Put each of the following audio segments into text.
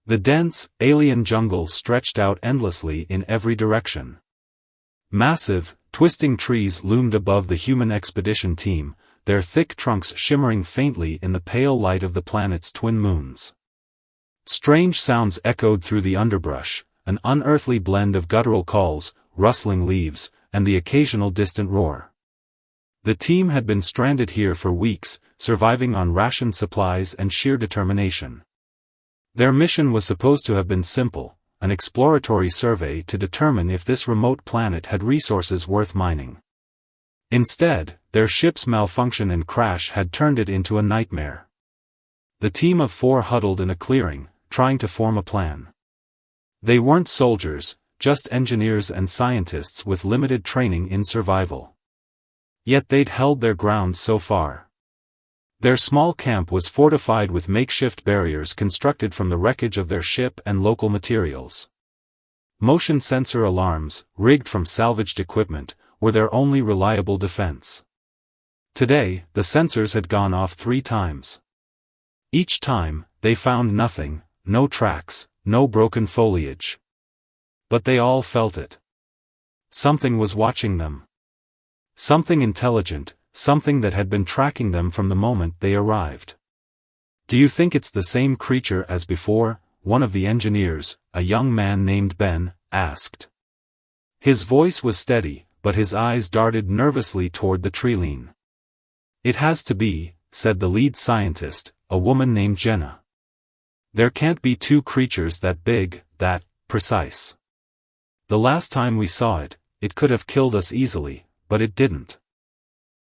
The dense, alien jungle stretched out endlessly in every direction. Massive, twisting trees loomed above the human expedition team, their thick trunks shimmering faintly in the pale light of the planet's twin moons. Strange sounds echoed through the underbrush, an unearthly blend of guttural calls, rustling leaves, and the occasional distant roar. The team had been stranded here for weeks, surviving on rationed supplies and sheer determination. Their mission was supposed to have been simple, an exploratory survey to determine if this remote planet had resources worth mining. Instead, their ship's malfunction and crash had turned it into a nightmare. The team of 4 huddled in a clearing, trying to form a plan. They weren't soldiers, just engineers and scientists with limited training in survival. Yet they'd held their ground so far. Their small camp was fortified with makeshift barriers constructed from the wreckage of their ship and local materials. Motion sensor alarms, rigged from salvaged equipment, were their only reliable defense. Today, the sensors had gone off 3 times. Each time, they found nothing, no tracks, no broken foliage. But they all felt it. Something was watching them. Something intelligent, something that had been tracking them from the moment they arrived. "Do you think it's the same creature as before?" one of the engineers, a young man named Ben, asked. His voice was steady, but his eyes darted nervously toward the treeline. "It has to be," said the lead scientist, a woman named Jenna. "There can't be 2 creatures that big, that precise. The last time we saw it, it could have killed us easily, but it didn't."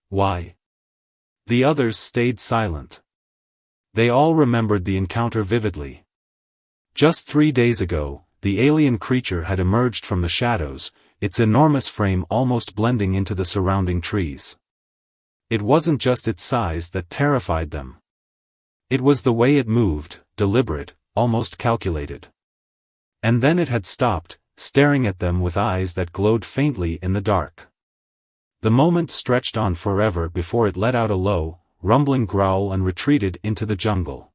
"Why?" The others stayed silent. They all remembered the encounter vividly. Just 3 days ago, the alien creature had emerged from the shadows, its enormous frame almost blending into the surrounding trees. It wasn't just its size that terrified them. It was the way it moved, deliberate, almost calculated. And then it had stopped, staring at them with eyes that glowed faintly in the dark. The moment stretched on forever before it let out a low, rumbling growl and retreated into the jungle.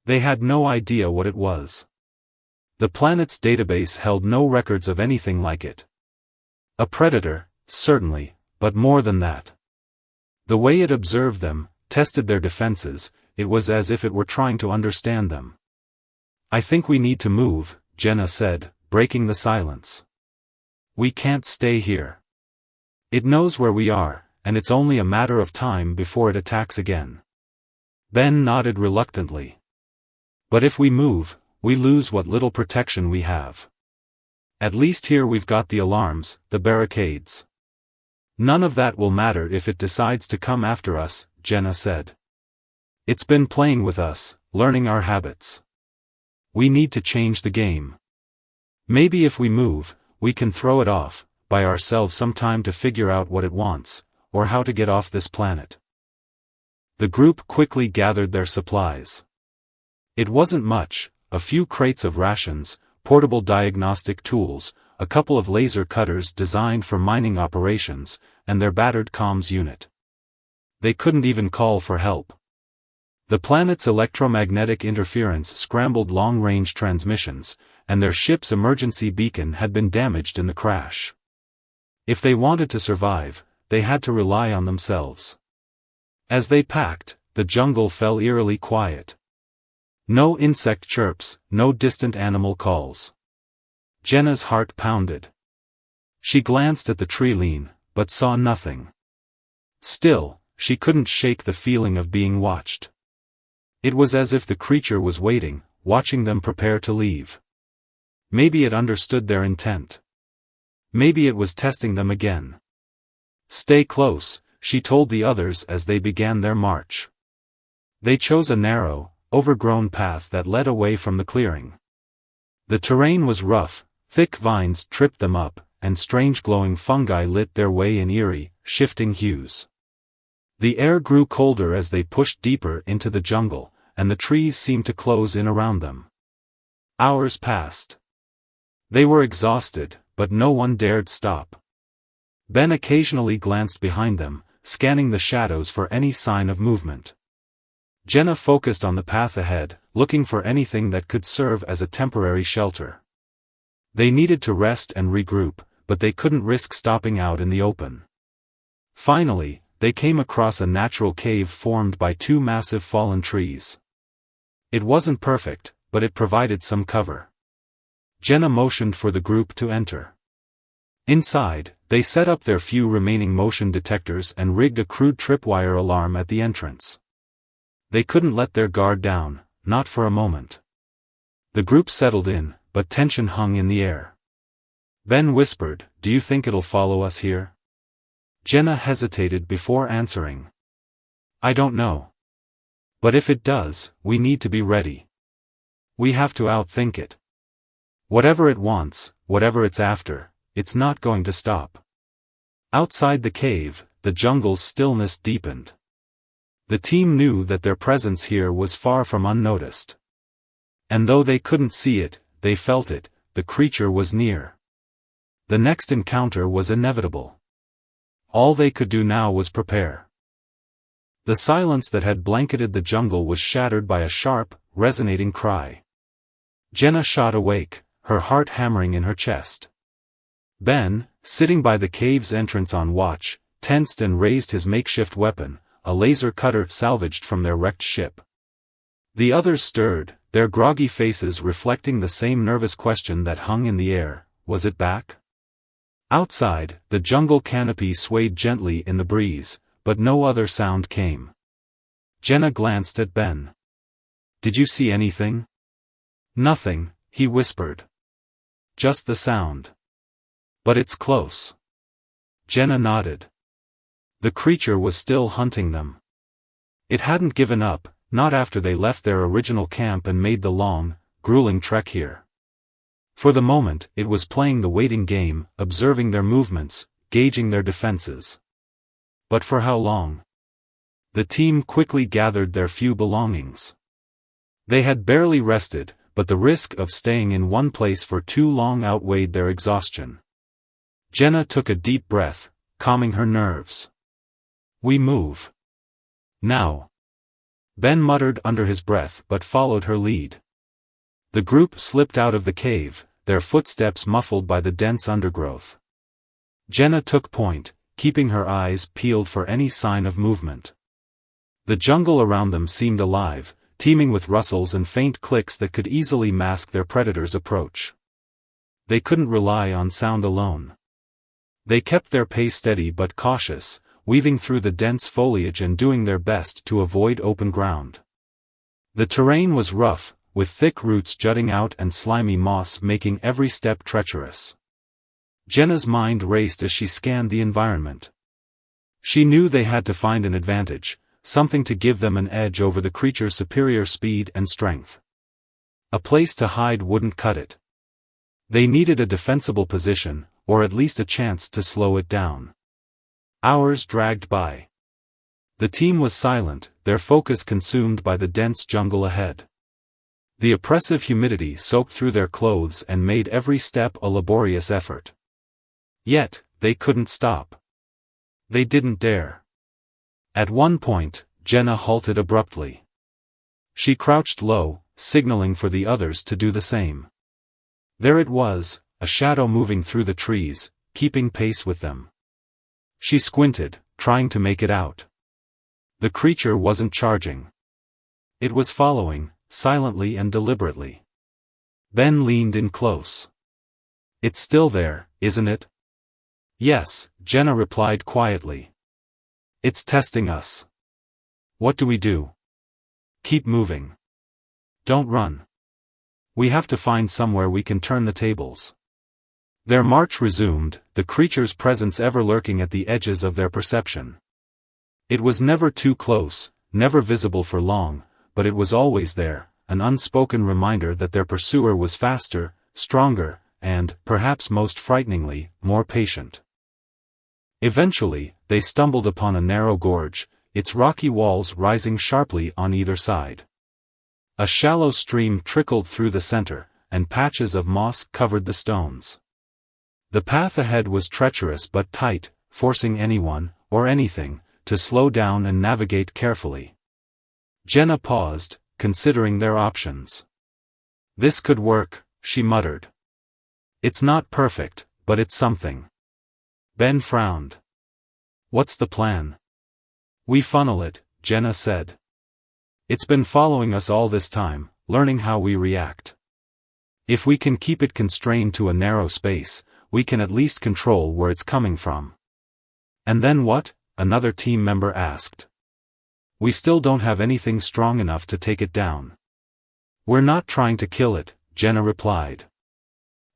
They had no idea what it was. The planet's database held no records of anything like it. A predator, certainly, but more than that. The way it observed them, tested their defenses, it was as if it were trying to understand them. "I think we need to move," Jenna said, breaking the silence. "We can't stay here. It knows where we are, and it's only a matter of time before it attacks again." Ben nodded reluctantly. "But if we move, we lose what little protection we have. At least here we've got the alarms, the barricades." "None of that will matter if it decides to come after us," Jenna said. "It's been playing with us, learning our habits. We need to change the game. Maybe if we move, we can throw it off, buy ourselves some time to figure out what it wants, or how to get off this planet." The group quickly gathered their supplies. It wasn't much, a few crates of rations, portable diagnostic tools, a couple of laser cutters designed for mining operations, and their battered comms unit. They couldn't even call for help. The planet's electromagnetic interference scrambled long-range transmissions, and their ship's emergency beacon had been damaged in the crash. If they wanted to survive, they had to rely on themselves. As they packed, the jungle fell eerily quiet. No insect chirps, no distant animal calls. Jenna's heart pounded. She glanced at the treeline, but saw nothing. Still, she couldn't shake the feeling of being watched. It was as if the creature was waiting, watching them prepare to leave. Maybe it understood their intent. Maybe it was testing them again. "Stay close," she told the others as they began their march. They chose a narrow, overgrown path that led away from the clearing. The terrain was rough, thick vines tripped them up, and strange glowing fungi lit their way in eerie, shifting hues. The air grew colder as they pushed deeper into the jungle, and the trees seemed to close in around them. Hours passed. They were exhausted, but no one dared stop. Ben occasionally glanced behind them, scanning the shadows for any sign of movement. Jenna focused on the path ahead, looking for anything that could serve as a temporary shelter. They needed to rest and regroup, but they couldn't risk stopping out in the open. Finally, they came across a natural cave formed by two massive fallen trees. It wasn't perfect, but it provided some cover. Jenna motioned for the group to enter. Inside, they set up their few remaining motion detectors and rigged a crude tripwire alarm at the entrance. They couldn't let their guard down, not for a moment. The group settled in, but tension hung in the air. Ben whispered, "Do you think it'll follow us here?" Jenna hesitated before answering. "I don't know. But if it does, we need to be ready. We have to outthink it. Whatever it wants, whatever it's after, it's not going to stop." Outside the cave, the jungle's stillness deepened. The team knew that their presence here was far from unnoticed. And though they couldn't see it, they felt it, the creature was near. The next encounter was inevitable. All they could do now was prepare. The silence that had blanketed the jungle was shattered by a sharp, resonating cry. Jenna shot awake, her heart hammering in her chest. Ben, sitting by the cave's entrance on watch, tensed and raised his makeshift weapon, a laser cutter salvaged from their wrecked ship. The others stirred, their groggy faces reflecting the same nervous question that hung in the air: was it back? Outside, the jungle canopy swayed gently in the breeze, but no other sound came. Jenna glanced at Ben. "Did you see anything?" "Nothing," he whispered. "Just the sound." "But it's close." Jenna nodded. The creature was still hunting them. It hadn't given up, not after they left their original camp and made the long, grueling trek here. For the moment, it was playing the waiting game, observing their movements, gauging their defenses. But for how long? The team quickly gathered their few belongings. They had barely rested, but the risk of staying in one place for too long outweighed their exhaustion. Jenna took a deep breath, calming her nerves. "We move. Now." Ben muttered under his breath but followed her lead. The group slipped out of the cave, their footsteps muffled by the dense undergrowth. Jenna took point, keeping her eyes peeled for any sign of movement. The jungle around them seemed alive, teeming with rustles and faint clicks that could easily mask their predator's approach. They couldn't rely on sound alone. They kept their pace steady but cautious, weaving through the dense foliage and doing their best to avoid open ground. The terrain was rough, with thick roots jutting out and slimy moss making every step treacherous. Jenna's mind raced as she scanned the environment. She knew they had to find an advantage, something to give them an edge over the creature's superior speed and strength. A place to hide wouldn't cut it. They needed a defensible position, or at least a chance to slow it down. Hours dragged by. The team was silent, their focus consumed by the dense jungle ahead. The oppressive humidity soaked through their clothes and made every step a laborious effort. Yet, they couldn't stop. They didn't dare. At one point, Jenna halted abruptly. She crouched low, signaling for the others to do the same. There it was, a shadow moving through the trees, keeping pace with them. She squinted, trying to make it out. The creature wasn't charging. It was following, silently and deliberately. Ben leaned in close. "It's still there, isn't it?" "Yes," Jenna replied quietly. "It's testing us." "What do we do?" "Keep moving. Don't run. We have to find somewhere we can turn the tables." Their march resumed, the creature's presence ever lurking at the edges of their perception. It was never too close, never visible for long, but it was always there, an unspoken reminder that their pursuer was faster, stronger, and, perhaps most frighteningly, more patient. Eventually, they stumbled upon a narrow gorge, its rocky walls rising sharply on either side. A shallow stream trickled through the center, and patches of moss covered the stones. The path ahead was treacherous but tight, forcing anyone, or anything, to slow down and navigate carefully. Jenna paused, considering their options. "This could work," she muttered. "It's not perfect, but it's something." Ben frowned. "What's the plan?" "We funnel it," Jenna said. "It's been following us all this time, learning how we react. If we can keep it constrained to a narrow space, we can at least control where it's coming from." "And then what?" another team member asked. "We still don't have anything strong enough to take it down." "We're not trying to kill it," Jenna replied.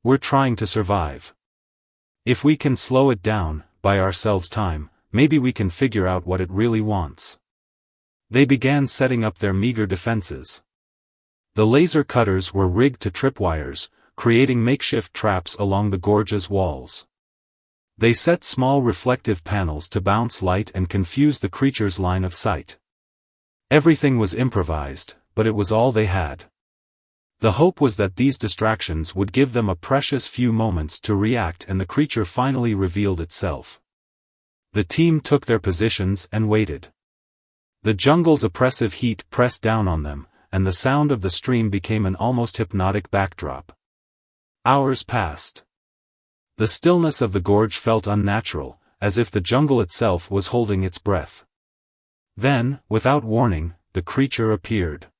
"We're trying to survive. If we can slow it down, buy ourselves time, maybe we can figure out what it really wants." They began setting up their meager defenses. The laser cutters were rigged to tripwires, creating makeshift traps along the gorge's walls. They set small reflective panels to bounce light and confuse the creature's line of sight. Everything was improvised, but it was all they had. The hope was that these distractions would give them a precious few moments to react, and the creature finally revealed itself. The team took their positions and waited. The jungle's oppressive heat pressed down on them, and the sound of the stream became an almost hypnotic backdrop. Hours passed. The stillness of the gorge felt unnatural, as if the jungle itself was holding its breath. Then, without warning, the creature appeared.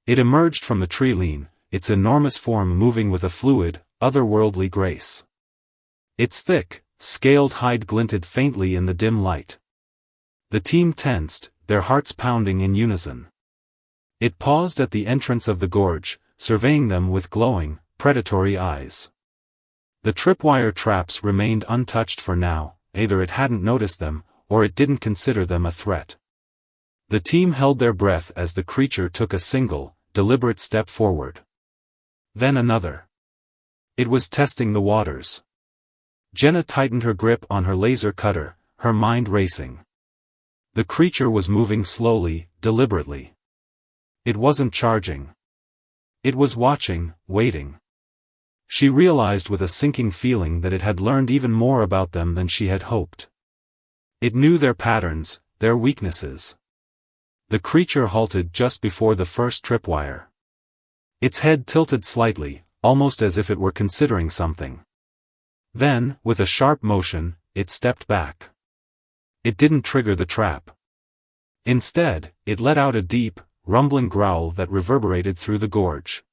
It emerged from the tree-line, its enormous form moving with a fluid, otherworldly grace. Its thick, scaled hide glinted faintly in the dim light. The team tensed, their hearts pounding in unison. It paused at the entrance of the gorge, surveying them with glowing, predatory eyes. The tripwire traps remained untouched for now, either it hadn't noticed them, or it didn't consider them a threat. The team held their breath as the creature took a single, deliberate step forward. Then another. It was testing the waters. Jenna tightened her grip on her laser cutter, her mind racing. The creature was moving slowly, deliberately. It wasn't charging. It was watching, waiting. She realized with a sinking feeling that it had learned even more about them than she had hoped. It knew their patterns, their weaknesses. The creature halted just before the first tripwire. Its head tilted slightly, almost as if it were considering something. Then, with a sharp motion, it stepped back. It didn't trigger the trap. Instead, it let out a deep, rumbling growl that reverberated through the gorge.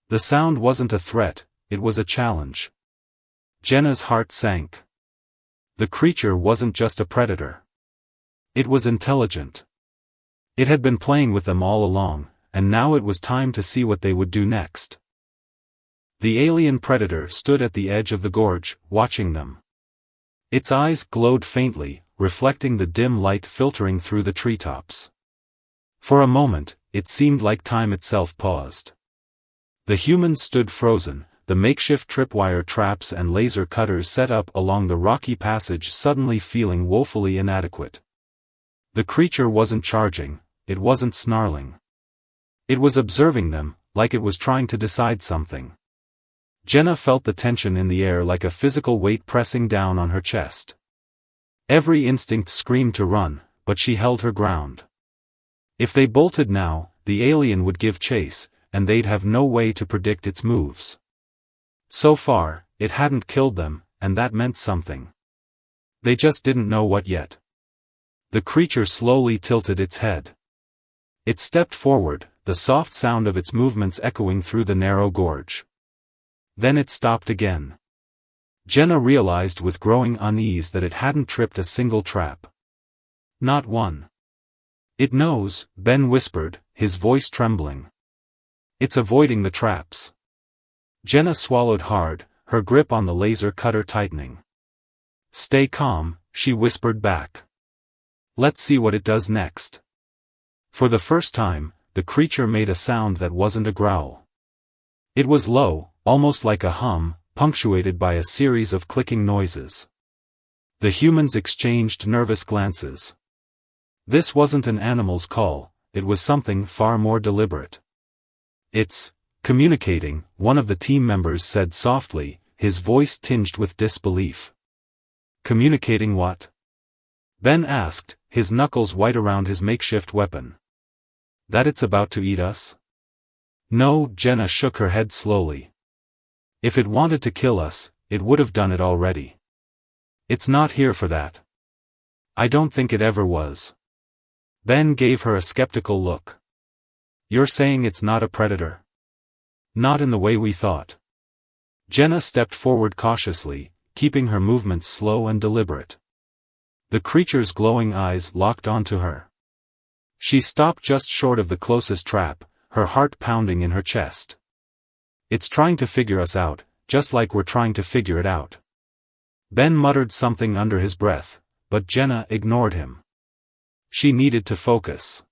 The sound wasn't a threat, it was a challenge. Jenna's heart sank. The creature wasn't just a predator. It was intelligent. It had been playing with them all along, and now it was time to see what they would do next. The alien predator stood at the edge of the gorge, watching them. Its eyes glowed faintly, reflecting the dim light filtering through the treetops. For a moment, it seemed like time itself paused. The humans stood frozen, the makeshift tripwire traps and laser cutters set up along the rocky passage suddenly feeling woefully inadequate. The creature wasn't charging, it wasn't snarling. It was observing them, like it was trying to decide something. Jenna felt the tension in the air like a physical weight pressing down on her chest. Every instinct screamed to run, but she held her ground. If they bolted now, the alien would give chase, and they'd have no way to predict its moves. So far, it hadn't killed them, and that meant something. They just didn't know what yet. The creature slowly tilted its head. It stepped forward, the soft sound of its movements echoing through the narrow gorge. Then it stopped again. Jenna realized with growing unease that it hadn't tripped a single trap. Not one. "It knows," Ben whispered, his voice trembling. "It's avoiding the traps." Jenna swallowed hard, her grip on the laser cutter tightening. "Stay calm," she whispered back. "Let's see what it does next." For the first time, the creature made a sound that wasn't a growl. It was low, almost like a hum, punctuated by a series of clicking noises. The humans exchanged nervous glances. This wasn't an animal's call, it was something far more deliberate. "It's communicating," one of the team members said softly, his voice tinged with disbelief. "Communicating what?" Ben asked, his knuckles white around his makeshift weapon. That it's about to eat us? No, Jenna shook her head slowly. If it wanted to kill us, it would have done it already. It's not here for that. I don't think it ever was. Ben gave her a skeptical look. You're saying it's not a predator? Not in the way we thought. Jenna stepped forward cautiously, keeping her movements slow and deliberate. The creature's glowing eyes locked onto her. She stopped just short of the closest trap, her heart pounding in her chest. It's trying to figure us out, just like we're trying to figure it out. Ben muttered something under his breath, but Jenna ignored him. She needed to focus.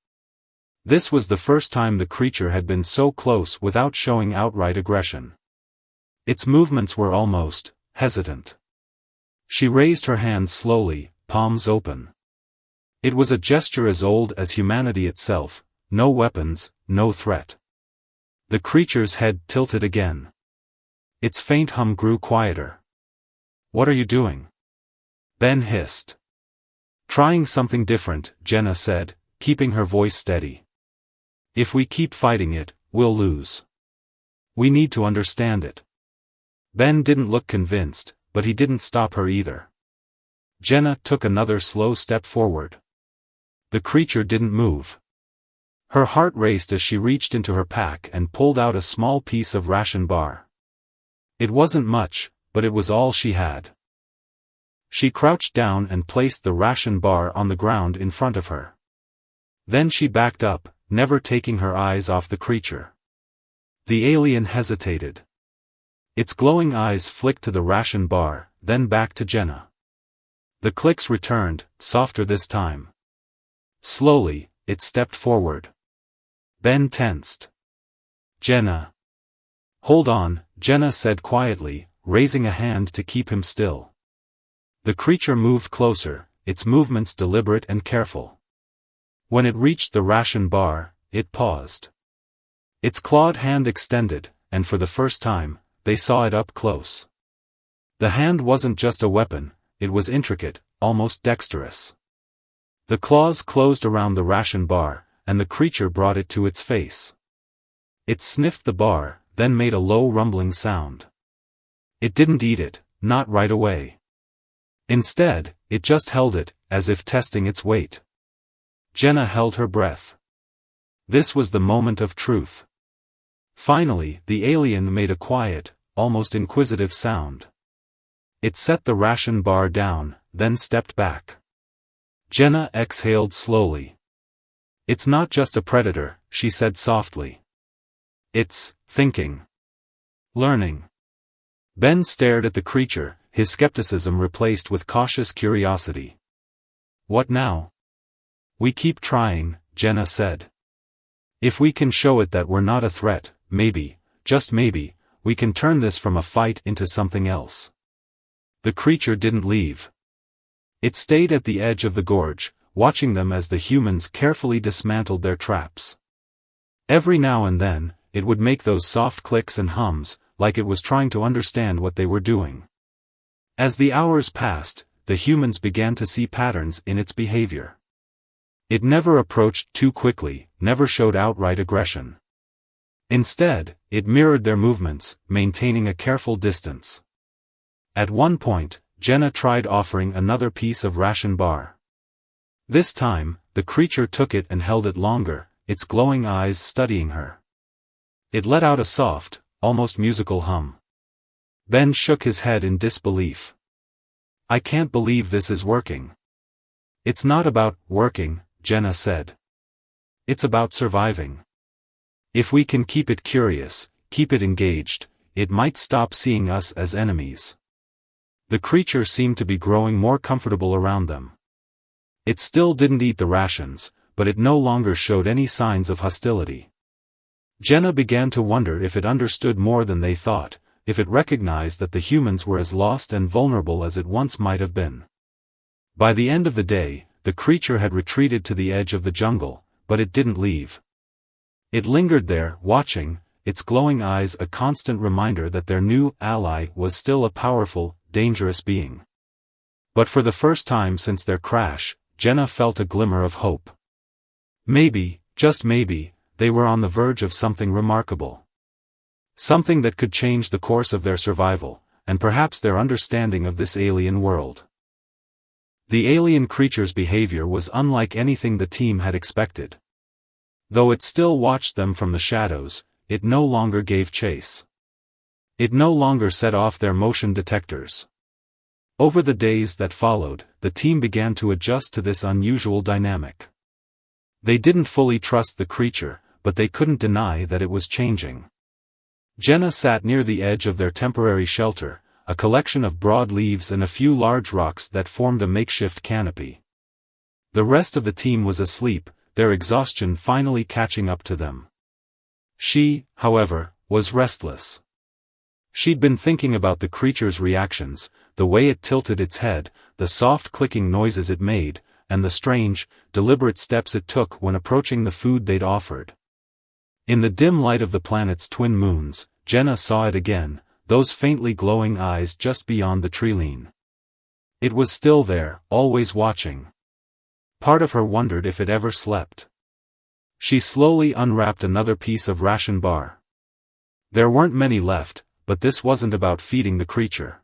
This was the first time the creature had been so close without showing outright aggression. Its movements were almost hesitant. She raised her hands slowly, palms open. It was a gesture as old as humanity itself, no weapons, no threat. The creature's head tilted again. Its faint hum grew quieter. What are you doing? Ben hissed. Trying something different, Jenna said, keeping her voice steady. If we keep fighting it, we'll lose. We need to understand it. Ben didn't look convinced, but he didn't stop her either. Jenna took another slow step forward. The creature didn't move. Her heart raced as she reached into her pack and pulled out a small piece of ration bar. It wasn't much, but it was all she had. She crouched down and placed the ration bar on the ground in front of her. Then she backed up, never taking her eyes off the creature. The alien hesitated. Its glowing eyes flicked to the ration bar, then back to Jenna. The clicks returned, softer this time. Slowly, it stepped forward. Ben tensed. Jenna. Hold on, Jenna said quietly, raising a hand to keep him still. The creature moved closer, its movements deliberate and careful. When it reached the ration bar, it paused. Its clawed hand extended, and for the first time, they saw it up close. The hand wasn't just a weapon, it was intricate, almost dexterous. The claws closed around the ration bar, and the creature brought it to its face. It sniffed the bar, then made a low rumbling sound. It didn't eat it, not right away. Instead, it just held it, as if testing its weight. Jenna held her breath. This was the moment of truth. Finally, the alien made a quiet, almost inquisitive sound. It set the ration bar down, then stepped back. Jenna exhaled slowly. It's not just a predator, she said softly. It's thinking. Learning. Ben stared at the creature, his skepticism replaced with cautious curiosity. What now? We keep trying, Jenna said. If we can show it that we're not a threat, maybe, just maybe, we can turn this from a fight into something else. The creature didn't leave. It stayed at the edge of the gorge, watching them as the humans carefully dismantled their traps. Every now and then, it would make those soft clicks and hums, like it was trying to understand what they were doing. As the hours passed, the humans began to see patterns in its behavior. It never approached too quickly, never showed outright aggression. Instead, it mirrored their movements, maintaining a careful distance. At one point, Jenna tried offering another piece of ration bar. This time, the creature took it and held it longer, its glowing eyes studying her. It let out a soft, almost musical hum. Ben shook his head in disbelief. I can't believe this is working. It's not about working, Jenna said. It's about surviving. If we can keep it curious, keep it engaged, it might stop seeing us as enemies. The creature seemed to be growing more comfortable around them. It still didn't eat the rations, but it no longer showed any signs of hostility. Jenna began to wonder if it understood more than they thought, if it recognized that the humans were as lost and vulnerable as it once might have been. By the end of the day, the creature had retreated to the edge of the jungle, but it didn't leave. It lingered there, watching, its glowing eyes a constant reminder that their new ally was still a powerful, dangerous being. But for the first time since their crash, Jenna felt a glimmer of hope. Maybe, Just maybe, they were on the verge of something remarkable. Something that could change the course of their survival, and perhaps their understanding of this alien world. The alien creature's behavior was unlike anything the team had expected. Though it still watched them from the shadows, it no longer gave chase. It no longer set off their motion detectors. Over the days that followed, the team began to adjust to this unusual dynamic. They didn't fully trust the creature, but they couldn't deny that it was changing. Jenna sat near the edge of their temporary shelter, a collection of broad leaves and a few large rocks that formed a makeshift canopy. The rest of the team was asleep, their exhaustion finally catching up to them. She, however, was restless. She'd been thinking about the creature's reactions, the way it tilted its head, the soft clicking noises it made, and the strange, deliberate steps it took when approaching the food they'd offered. In the dim light of the planet's twin moons, Jenna saw it again, those faintly glowing eyes just beyond the treeline. It was still there, always watching. Part of her wondered if it ever slept. She slowly unwrapped another piece of ration bar. There weren't many left, but this wasn't about feeding the creature.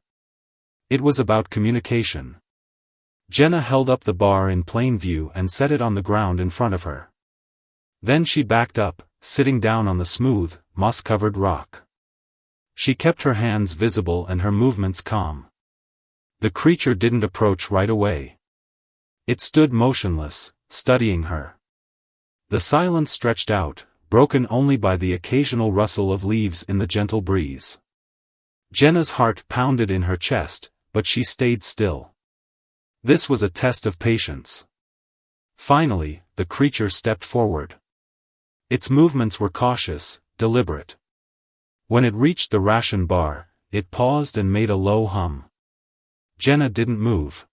It was about communication. Jenna held up the bar in plain view and set it on the ground in front of her. Then she backed up, sitting down on the smooth, moss-covered rock. She kept her hands visible and her movements calm. The creature didn't approach right away. It stood motionless, studying her. The silence stretched out, broken only by the occasional rustle of leaves in the gentle breeze. Jenna's heart pounded in her chest, but she stayed still. This was a test of patience. Finally, the creature stepped forward. Its movements were cautious, deliberate. When it reached the ration bar, it paused and made a low hum. Jenna didn't move.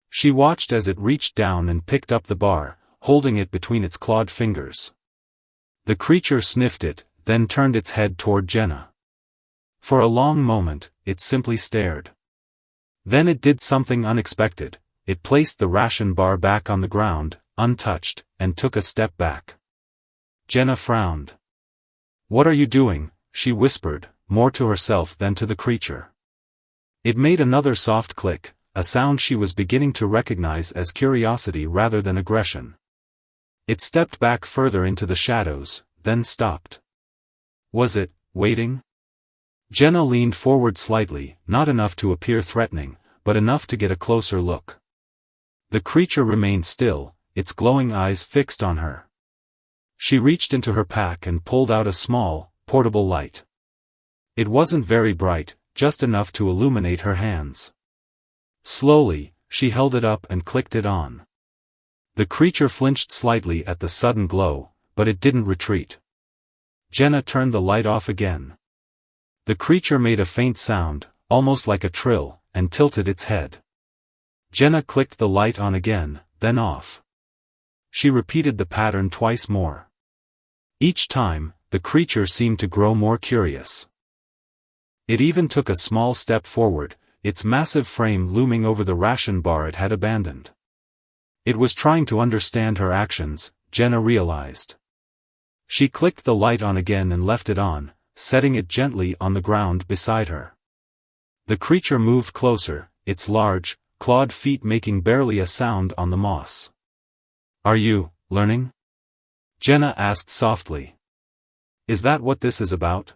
She watched as it reached down and picked up the bar, holding it between its clawed fingers. The creature sniffed it, then turned its head toward Jenna. For a long moment, it simply stared. Then it did something unexpected. It placed the ration bar back on the ground, untouched, and took a step back. Jenna frowned. "What are you doing?" she whispered, more to herself than to the creature. It made another soft click, a sound she was beginning to recognize as curiosity rather than aggression. It stepped back further into the shadows, then stopped. Was it waiting? Jenna leaned forward slightly, not enough to appear threatening, but enough to get a closer look. The creature remained still, its glowing eyes fixed on her. She reached into her pack and pulled out a small, portable light. It wasn't very bright, just enough to illuminate her hands. Slowly, she held it up and clicked it on. The creature flinched slightly at the sudden glow, but it didn't retreat. Jenna turned the light off again. The creature made a faint sound, almost like a trill, and tilted its head. Jenna clicked the light on again, then off. She repeated the pattern twice more. Each time, the creature seemed to grow more curious. It even took a small step forward, its massive frame looming over the ration bar it had abandoned. It was trying to understand her actions, Jenna realized. She clicked the light on again and left it on, setting it gently on the ground beside her. The creature moved closer, its large, clawed feet making barely a sound on the moss. "Are you learning?" Jenna asked softly. "Is that what this is about?"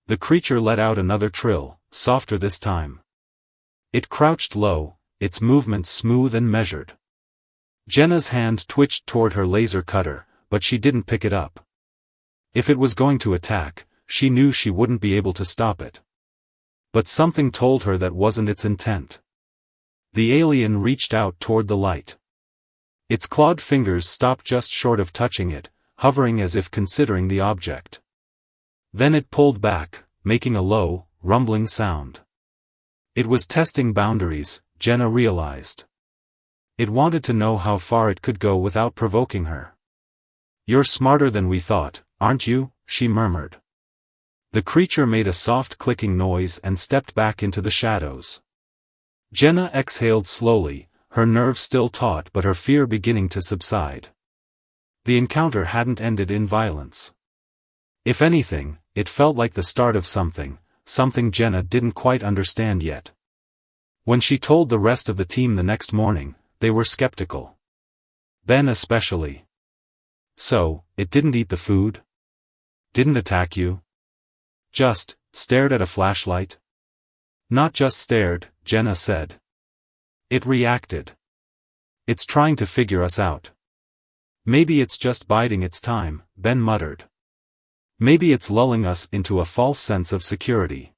The creature let out another trill, softer this time. It crouched low, its movements smooth and measured. Jenna's hand twitched toward her laser cutter, but she didn't pick it up. If it was going to attack, she knew she wouldn't be able to stop it. But something told her that wasn't its intent. The alien reached out toward the light. Its clawed fingers stopped just short of touching it, hovering as if considering the object. Then it pulled back, making a low, rumbling sound. It was testing boundaries, Jenna realized. It wanted to know how far it could go without provoking her. "You're smarter than we thought, aren't you?" she murmured. The creature made a soft clicking noise and stepped back into the shadows. Jenna exhaled slowly, her nerves still taut but her fear beginning to subside. The encounter hadn't ended in violence. If anything, it felt like the start of something Jenna didn't quite understand yet. When she told the rest of the team the next morning, they were skeptical. Ben especially. So, it didn't eat the food? Didn't attack you? Just stared at a flashlight? Not just stared, Jenna said. It reacted. It's trying to figure us out. Maybe it's just biding its time, Ben muttered. Maybe it's lulling us into a false sense of security.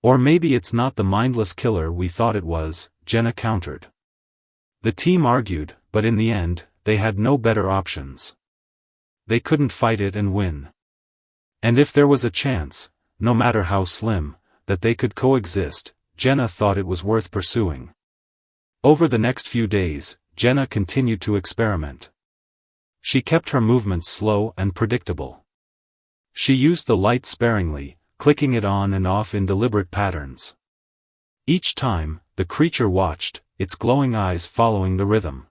Or maybe it's not the mindless killer we thought it was, Jenna countered. The team argued, but in the end, they had no better options. They couldn't fight it and win. And if there was a chance, no matter how slim, that they could coexist, Jenna thought it was worth pursuing. Over the next few days, Jenna continued to experiment. She kept her movements slow and predictable. She used the light sparingly, clicking it on and off in deliberate patterns. Each time, the creature watched, its glowing eyes following the rhythm.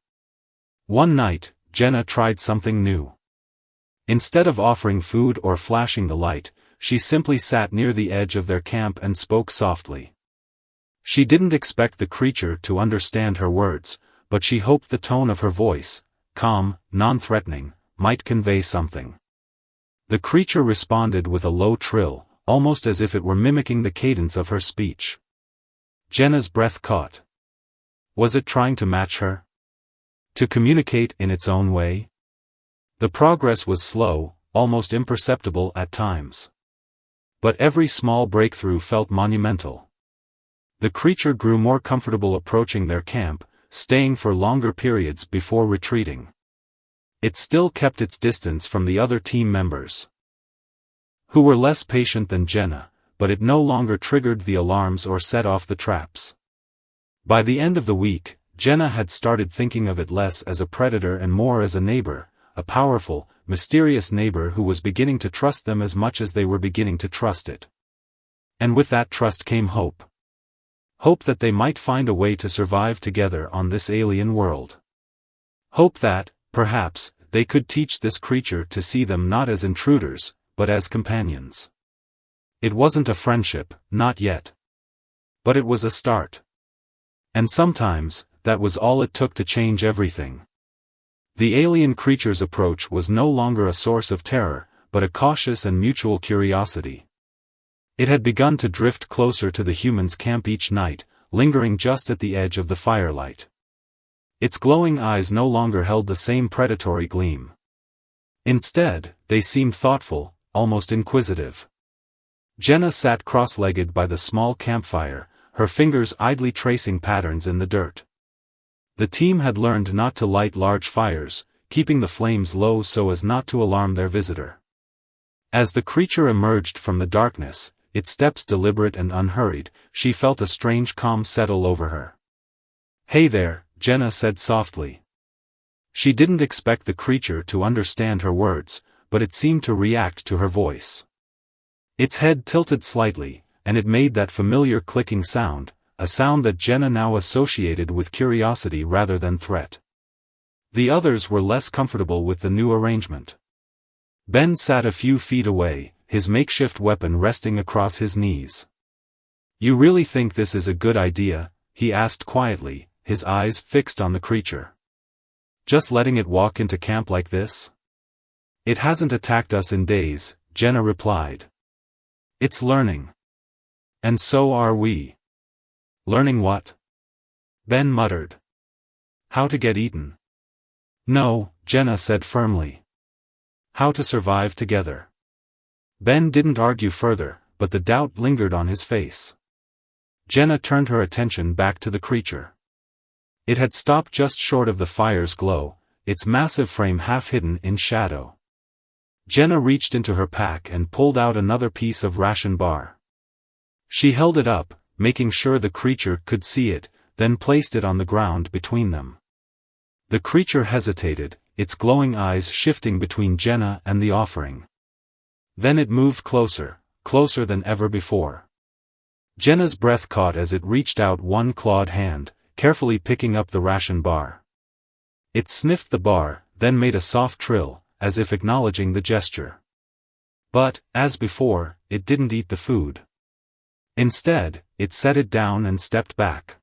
One night, Jenna tried something new. Instead of offering food or flashing the light, she simply sat near the edge of their camp and spoke softly. She didn't expect the creature to understand her words, but she hoped the tone of her voice, calm, non-threatening, might convey something. The creature responded with a low trill, almost as if it were mimicking the cadence of her speech. Jenna's breath caught. Was it trying to match her? To communicate in its own way? The progress was slow, almost imperceptible at times. But every small breakthrough felt monumental. The creature grew more comfortable approaching their camp, staying for longer periods before retreating. It still kept its distance from the other team members, who were less patient than Jenna, but it no longer triggered the alarms or set off the traps. By the end of the week, Jenna had started thinking of it less as a predator and more as a neighbor, a powerful, mysterious neighbor who was beginning to trust them as much as they were beginning to trust it. And with that trust came hope. Hope that they might find a way to survive together on this alien world. Hope that, perhaps, they could teach this creature to see them not as intruders, but as companions. It wasn't a friendship, not yet. But it was a start. And sometimes, that was all it took to change everything. The alien creature's approach was no longer a source of terror, but a cautious and mutual curiosity. It had begun to drift closer to the humans' camp each night, lingering just at the edge of the firelight. Its glowing eyes no longer held the same predatory gleam. Instead, they seemed thoughtful, almost inquisitive. Jenna sat cross-legged by the small campfire, her fingers idly tracing patterns in the dirt. The team had learned not to light large fires, keeping the flames low so as not to alarm their visitor. As the creature emerged from the darkness, its steps deliberate and unhurried, she felt a strange calm settle over her. "Hey there," Jenna said softly. She didn't expect the creature to understand her words, but it seemed to react to her voice. Its head tilted slightly, and it made that familiar clicking sound, a sound that Jenna now associated with curiosity rather than threat. The others were less comfortable with the new arrangement. Ben sat a few feet away, his makeshift weapon resting across his knees. "You really think this is a good idea?" he asked quietly, his eyes fixed on the creature. "Just letting it walk into camp like this?" "It hasn't attacked us in days," Jenna replied. "It's learning. And so are we." "Learning what?" Ben muttered. "How to get eaten." "No," Jenna said firmly. "How to survive together." Ben didn't argue further, but the doubt lingered on his face. Jenna turned her attention back to the creature. It had stopped just short of the fire's glow, its massive frame half hidden in shadow. Jenna reached into her pack and pulled out another piece of ration bar. She held it up, making sure the creature could see it, then placed it on the ground between them. The creature hesitated, its glowing eyes shifting between Jenna and the offering. Then it moved closer, closer than ever before. Jenna's breath caught as it reached out one clawed hand, carefully picking up the ration bar. It sniffed the bar, then made a soft trill, as if acknowledging the gesture. But, as before, it didn't eat the food. Instead, it set it down and stepped back.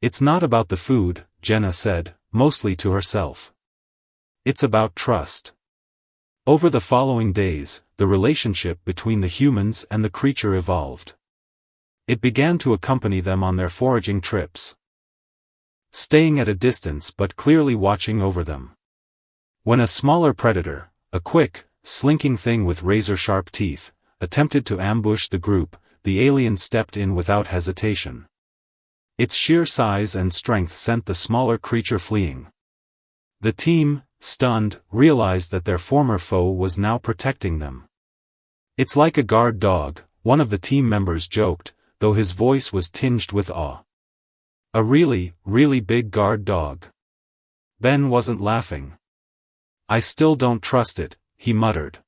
"It's not about the food," Jenna said, mostly to herself. "It's about trust." Over the following days, the relationship between the humans and the creature evolved. It began to accompany them on their foraging trips, staying at a distance but clearly watching over them. When a smaller predator, a quick, slinking thing with razor-sharp teeth, attempted to ambush the group, the alien stepped in without hesitation. Its sheer size and strength sent the smaller creature fleeing. The team, stunned, realized that their former foe was now protecting them. "It's like a guard dog," one of the team members joked, though his voice was tinged with awe. "A really, really big guard dog." Ben wasn't laughing. "I still don't trust it," he muttered.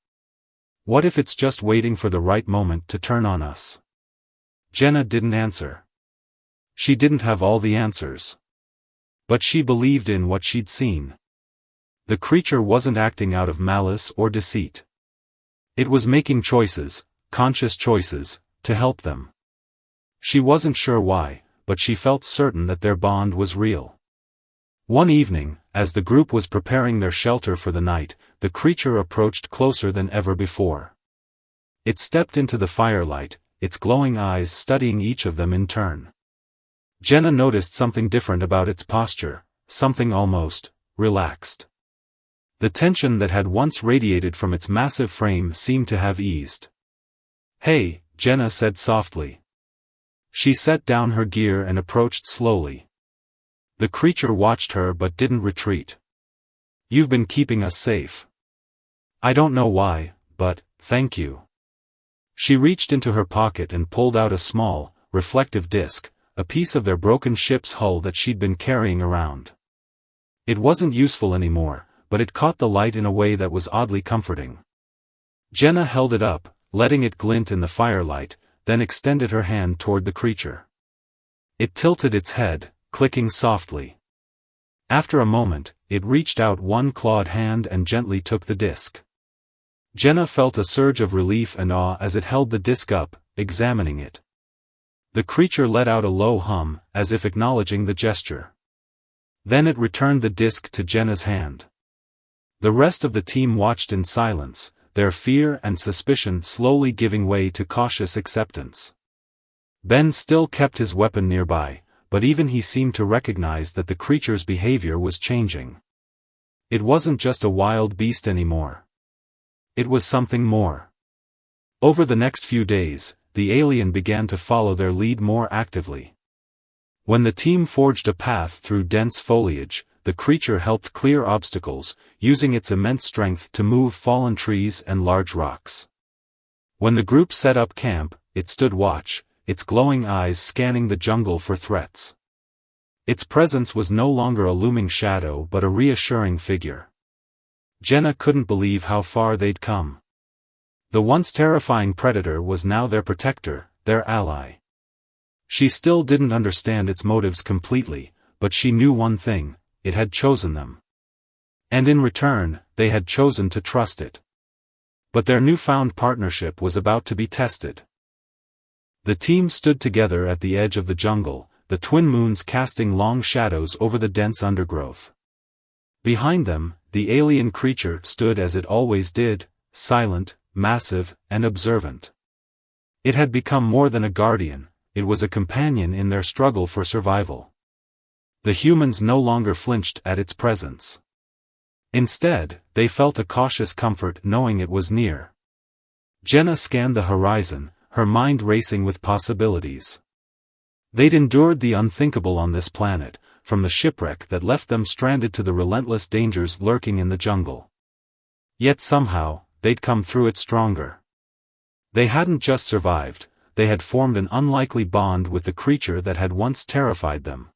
"What if it's just waiting for the right moment to turn on us?" Jenna didn't answer. She didn't have all the answers. But she believed in what she'd seen. The creature wasn't acting out of malice or deceit. It was making choices, conscious choices, to help them. She wasn't sure why, but she felt certain that their bond was real. One evening, as the group was preparing their shelter for the night, the creature approached closer than ever before. It stepped into the firelight, its glowing eyes studying each of them in turn. Jenna noticed something different about its posture, something almost relaxed. The tension that had once radiated from its massive frame seemed to have eased. "Hey," Jenna said softly. She set down her gear and approached slowly. The creature watched her but didn't retreat. "You've been keeping us safe." "I don't know why, but, thank you." She reached into her pocket and pulled out a small, reflective disc, a piece of their broken ship's hull that she'd been carrying around. It wasn't useful anymore, but it caught the light in a way that was oddly comforting. Jenna held it up, letting it glint in the firelight, then extended her hand toward the creature. It tilted its head, clicking softly. After a moment, it reached out one clawed hand and gently took the disc. Jenna felt a surge of relief and awe as it held the disc up, examining it. The creature let out a low hum, as if acknowledging the gesture. Then it returned the disc to Jenna's hand. The rest of the team watched in silence, their fear and suspicion slowly giving way to cautious acceptance. Ben still kept his weapon nearby, but even he seemed to recognize that the creature's behavior was changing. It wasn't just a wild beast anymore. It was something more. Over the next few days, the alien began to follow their lead more actively. When the team forged a path through dense foliage, the creature helped clear obstacles, using its immense strength to move fallen trees and large rocks. When the group set up camp, it stood watch, its glowing eyes scanning the jungle for threats. Its presence was no longer a looming shadow but a reassuring figure. Jenna couldn't believe how far they'd come. The once terrifying predator was now their protector, their ally. She still didn't understand its motives completely, but she knew one thing: it had chosen them. And in return, they had chosen to trust it. But their newfound partnership was about to be tested. The team stood together at the edge of the jungle, the twin moons casting long shadows over the dense undergrowth. Behind them, the alien creature stood as it always did, silent, massive, and observant. It had become more than a guardian, it was a companion in their struggle for survival. The humans no longer flinched at its presence. Instead, they felt a cautious comfort knowing it was near. Jenna scanned the horizon, her mind racing with possibilities. They'd endured the unthinkable on this planet, from the shipwreck that left them stranded to the relentless dangers lurking in the jungle. Yet somehow, they'd come through it stronger. They hadn't just survived, they had formed an unlikely bond with the creature that had once terrified them.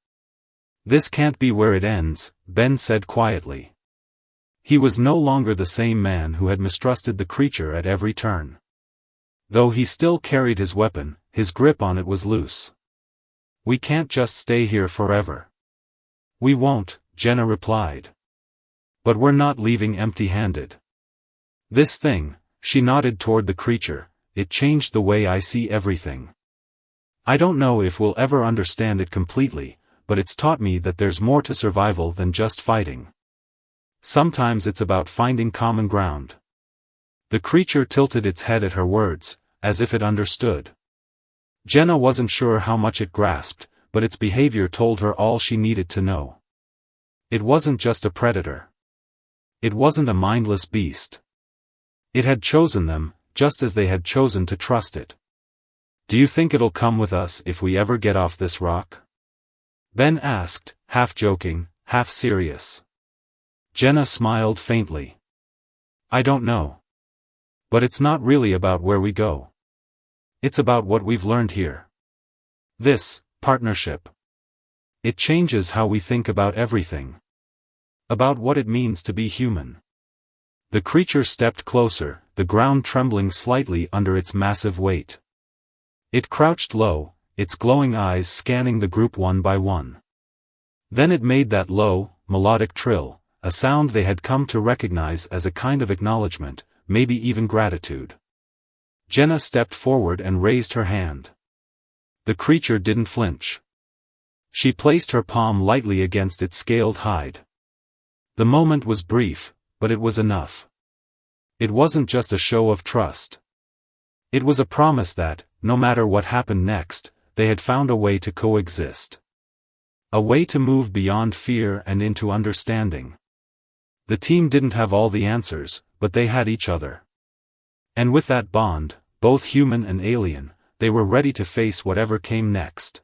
"This can't be where it ends," Ben said quietly. He was no longer the same man who had mistrusted the creature at every turn. Though he still carried his weapon, his grip on it was loose. "We can't just stay here forever." "We won't," Jenna replied. But we're not leaving empty-handed. This thing, she nodded toward the creature, it changed the way I see everything. I don't know if we'll ever understand it completely, but it's taught me that there's more to survival than just fighting. Sometimes it's about finding common ground. The creature tilted its head at her words, as if it understood. Jenna wasn't sure how much it grasped, but its behavior told her all she needed to know. It wasn't just a predator. It wasn't a mindless beast. It had chosen them, just as they had chosen to trust it. Do you think it'll come with us if we ever get off this rock? Ben asked, half joking, half serious. Jenna smiled faintly. I don't know. But it's not really about where we go. It's about what we've learned here. This partnership. It changes how we think about everything. About what it means to be human. The creature stepped closer, the ground trembling slightly under its massive weight. It crouched low, its glowing eyes scanning the group one by one. Then it made that low, melodic trill, a sound they had come to recognize as a kind of acknowledgement, maybe even gratitude. Jenna stepped forward and raised her hand. The creature didn't flinch. She placed her palm lightly against its scaled hide. The moment was brief, but it was enough. It wasn't just a show of trust. It was a promise that, no matter what happened next, they had found a way to coexist. A way to move beyond fear and into understanding. The team didn't have all the answers, but they had each other. And with that bond, both human and alien, they were ready to face whatever came next.